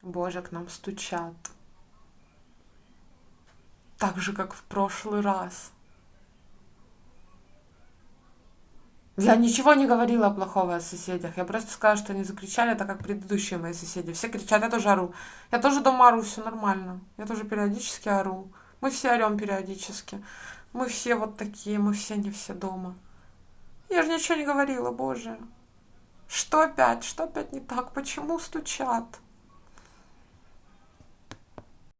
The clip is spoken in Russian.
Боже, к нам стучат. Так же, как в прошлый раз. Я ничего не говорила плохого о соседях. Я просто сказала, что они закричали, так как предыдущие мои соседи. Все кричат, я тоже ору. Я тоже дома ору, все нормально. Я тоже периодически ору. Мы все орем периодически. Мы все вот такие, мы все не все дома. Я же ничего не говорила, боже. Что опять? Что опять не так? Почему стучат?